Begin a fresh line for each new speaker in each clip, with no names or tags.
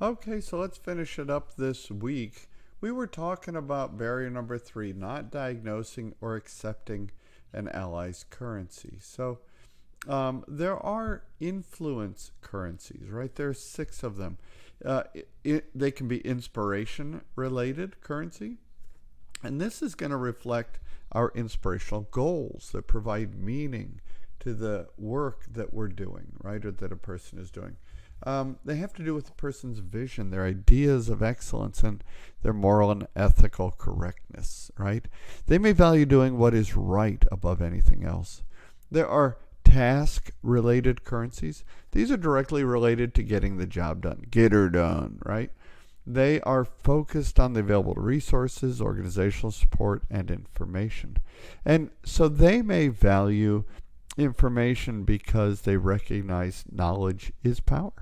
Okay, so let's finish it up this week. We were talking about barrier number 3, not diagnosing or accepting an ally's currency. So there are influence currencies, right? There are 6 of them. They can be inspiration related currency, and this is going to reflect our inspirational goals that provide meaning to the work that we're doing, right? Or that a person is doing. They have to do with the person's vision, their ideas of excellence, and their moral and ethical correctness, right? They may value doing what is right above anything else. There are task related currencies. These are directly related to getting the job done. Get her done, right? They are focused on the available resources, organizational support, and information. And so they may value information because they recognize knowledge is power.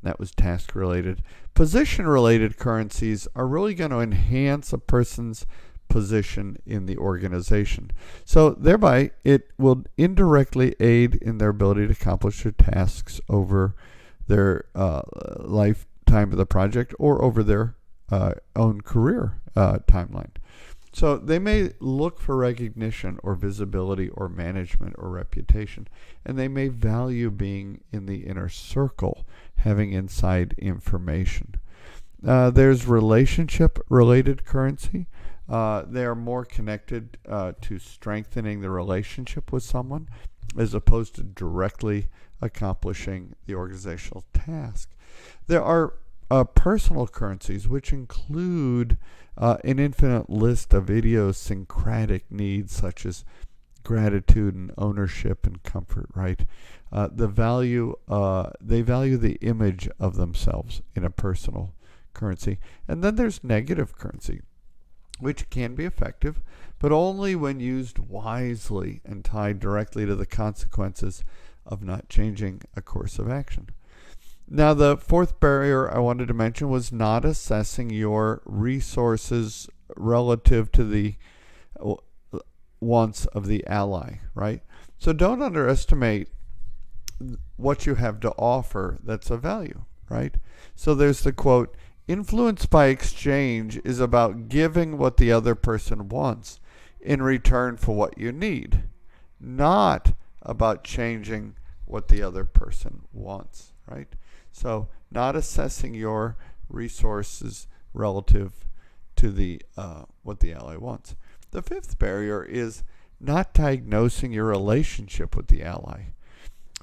That was task related. Position related currencies are really going to enhance a person's position in the organization. So, thereby, it will indirectly aid in their ability to accomplish their tasks over their lifetime of the project or over their own career timeline. So they may look for recognition or visibility or management or reputation, and they may value being in the inner circle, having inside information. There's relationship related currency. They are more connected to strengthening the relationship with someone as opposed to directly accomplishing the organizational task. There are personal currencies, which include an infinite list of idiosyncratic needs such as gratitude and ownership and comfort, right? They value the image of themselves in a personal currency. And then there's negative currency, which can be effective, but only when used wisely and tied directly to the consequences of not changing a course of action. Now, the fourth barrier I wanted to mention was not assessing your resources relative to the wants of the ally, right? So don't underestimate what you have to offer that's of value, right? So there's the quote, influence by exchange is about giving what the other person wants in return for what you need, not about changing what the other person wants, right? So not assessing your resources relative to the what the ally wants. The fifth barrier is not diagnosing your relationship with the ally.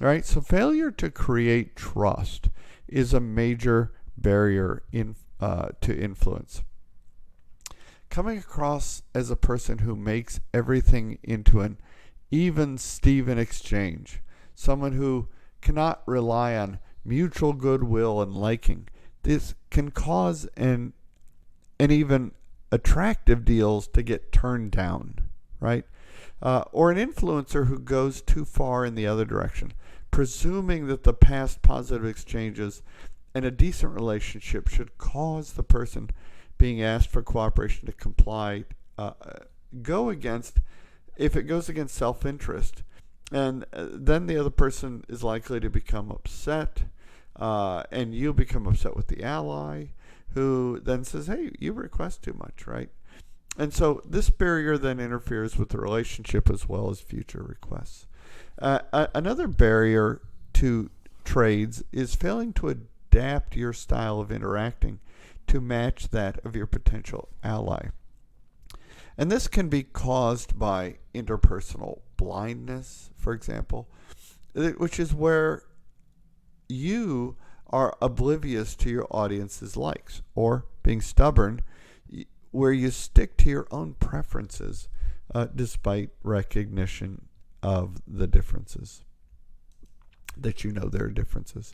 All right, so failure to create trust is a major barrier to influence. Coming across as a person who makes everything into an even Steven exchange, someone who cannot rely on mutual goodwill and liking. This can cause an even attractive deals to get turned down, right? Or an influencer who goes too far in the other direction, presuming that the past positive exchanges and a decent relationship should cause the person being asked for cooperation to comply, go against, if it goes against self-interest, and then the other person is likely to become upset, and you become upset with the ally, who then says, hey, you request too much, right? And so this barrier then interferes with the relationship as well as future requests. Another barrier to trades is failing to adapt your style of interacting to match that of your potential ally. And this can be caused by interpersonal blindness, for example, which is where you are oblivious to your audience's likes, or being stubborn, where you stick to your own preferences despite recognition of the differences, that you know there are differences.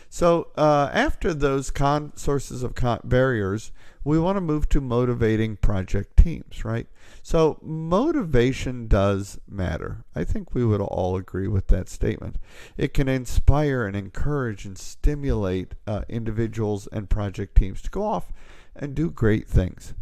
So after those sources of barriers, we want to move to motivating project teams, right? So motivation does matter. I think we would all agree with that statement. It can inspire and encourage and stimulate individuals and project teams to go off and do great things.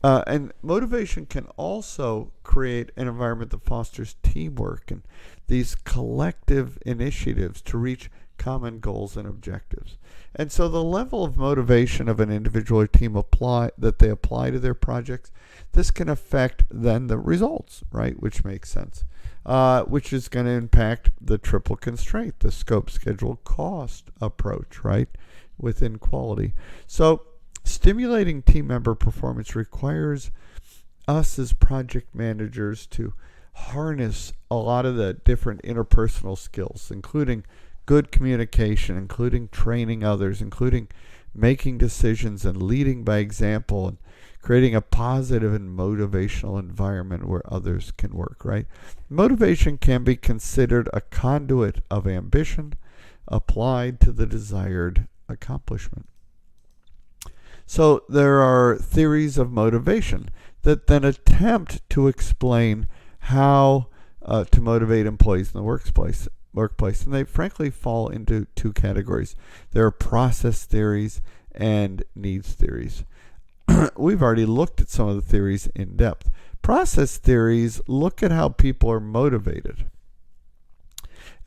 And motivation can also create an environment that fosters teamwork and these collective initiatives to reach common goals and objectives. And so the level of motivation of an individual or team that they apply to their projects, this can affect then the results, right? Which makes sense. Which is going to impact the triple constraint, the scope, schedule, cost approach, right? Within quality. So stimulating team member performance requires us as project managers to harness a lot of the different interpersonal skills, including good communication, including training others, including making decisions and leading by example, and creating a positive and motivational environment where others can work, right? Motivation can be considered a conduit of ambition applied to the desired accomplishment. So there are theories of motivation that then attempt to explain how to motivate employees in the workplace. And they frankly fall into two categories. There are process theories and needs theories. We've already looked at some of the theories in depth. Process theories look at how people are motivated,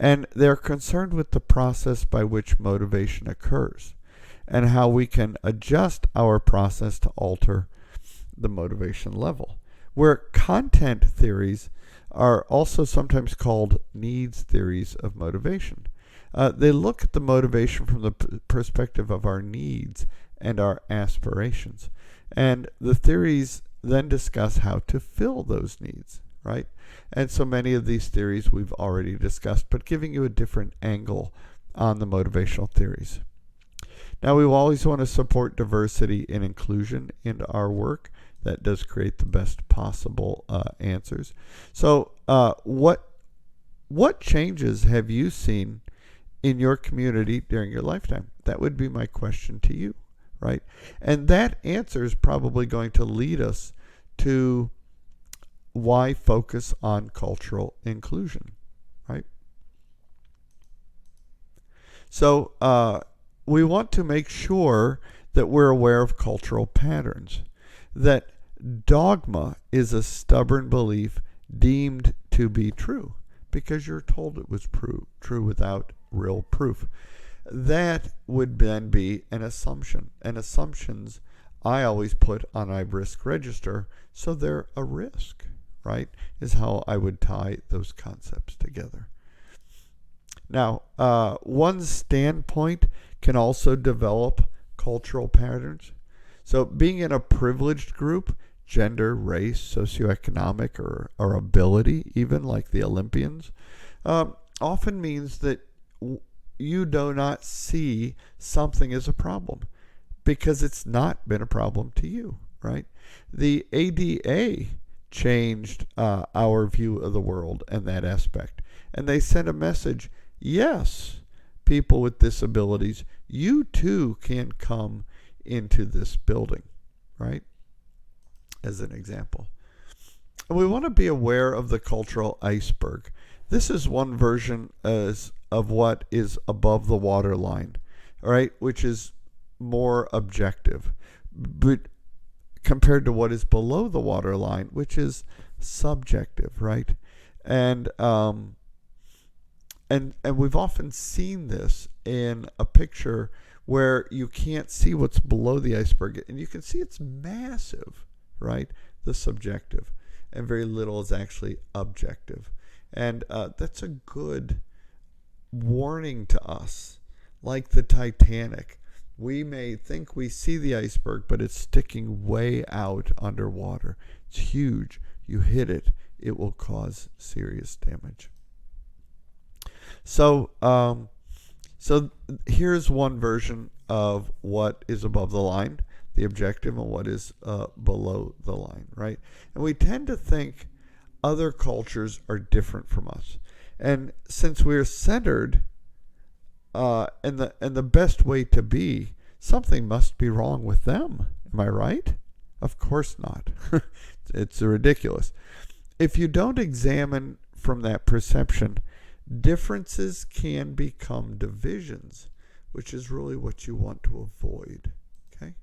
and they're concerned with the process by which motivation occurs and how we can adjust our process to alter the motivation level. Where content theories are also sometimes called needs theories of motivation. They look at the motivation from the perspective of our needs and our aspirations. And the theories then discuss how to fill those needs, right? And so many of these theories we've already discussed, but giving you a different angle on the motivational theories. Now, we always want to support diversity and inclusion in our work. That does create the best possible answers. So what changes have you seen in your community during your lifetime? That would be my question to you, right? And that answer is probably going to lead us to why focus on cultural inclusion, right? So we want to make sure that we're aware of cultural patterns, that dogma is a stubborn belief deemed to be true because you're told it was true without real proof. That would then be an assumption. And assumptions I always put on a risk register, so they're a risk, right? Is how I would tie those concepts together. Now, one's standpoint can also develop cultural patterns. So being in a privileged group, gender, race, socioeconomic, or ability, even like the Olympians, often means that you do not see something as a problem because it's not been a problem to you, right? The ADA changed our view of the world and that aspect. And they sent a message, yes, people with disabilities, you too can come into this building, right? As an example. And we want to be aware of the cultural iceberg. This is one version of what is above the waterline, all right, which is more objective, but compared to what is below the waterline, which is subjective, right? And we've often seen this in a picture where you can't see what's below the iceberg, and you can see it's massive, right? The subjective, and very little is actually objective. And that's a good warning to us. Like the Titanic, we may think we see the iceberg, but it's sticking way out underwater. It's huge. You hit it, it will cause serious damage. So here's one version of what is above the line, the objective, and what is below the line, right? And we tend to think other cultures are different from us. And since we're centered, and the best way to be, something must be wrong with them. Am I right? Of course not. It's ridiculous. If you don't examine from that perception, differences can become divisions, which is really what you want to avoid. Okay?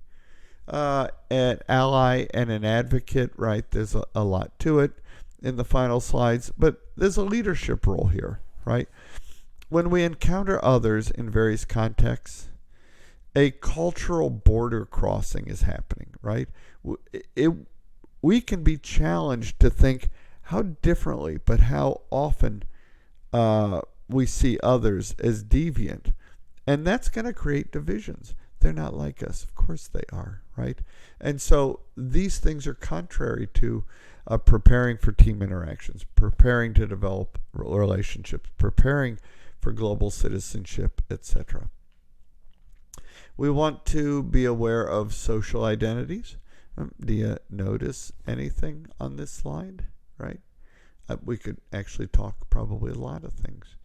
An ally and an advocate, right? There's a lot to it in the final slides, but there's a leadership role here, right? when we encounter others in various contexts, a cultural border crossing is happening, right? We can be challenged to think how differently, but how often we see others as deviant. And that's going to create divisions. They're not like us. Of course they are, right? And so these things are contrary to preparing for team interactions, preparing to develop relationships, preparing for global citizenship, etc. We want to be aware of social identities. Do you notice anything on this slide, right? We could actually talk probably a lot of things.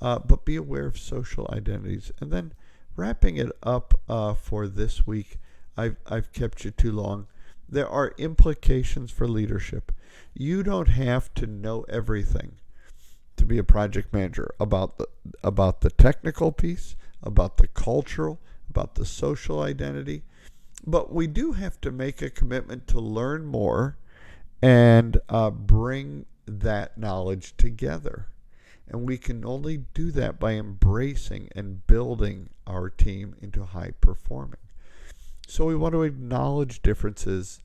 But be aware of social identities. And then wrapping it up for this week, I've kept you too long. There are implications for leadership. You don't have to know everything to be a project manager about the technical piece, about the cultural, about the social identity. But we do have to make a commitment to learn more and bring that knowledge together. And we can only do that by embracing and building our team into high performing. So we want to acknowledge differences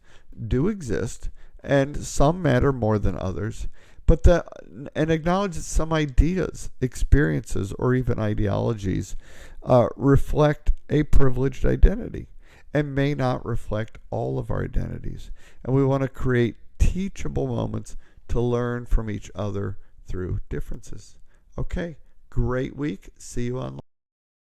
do exist, and some matter more than others, and acknowledge that some ideas, experiences, or even ideologies reflect a privileged identity and may not reflect all of our identities. And we want to create teachable moments to learn from each other through differences. Okay, great week. See you online.